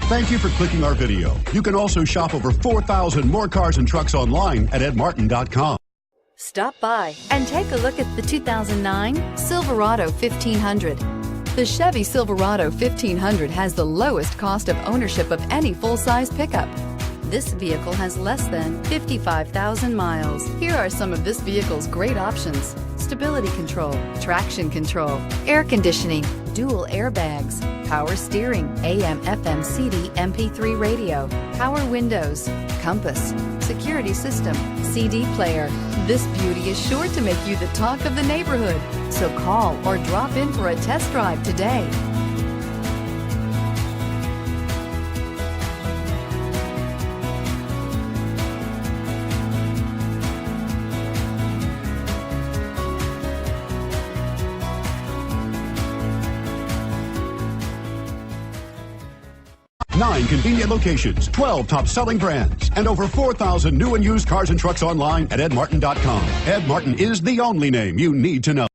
Thank you for clicking our video. You can also shop over 4,000 more cars and trucks online at edmartin.com. Stop by and take a look at the 2009 Silverado 1500. The Chevy Silverado 1500 has the lowest cost of ownership of any full-size pickup. This vehicle has less than 55,000 miles. Here are some of this vehicle's great options: stability control, traction control, air conditioning, dual airbags, power steering, AM/FM CD MP3 radio, power windows, compass, security system, CD player. This beauty is sure to make you the talk of the neighborhood. So call or drop in for a test drive today. Nine convenient locations, 12 top-selling brands, and over 4,000 new and used cars and trucks online at edmartin.com. Ed Martin is the only name you need to know.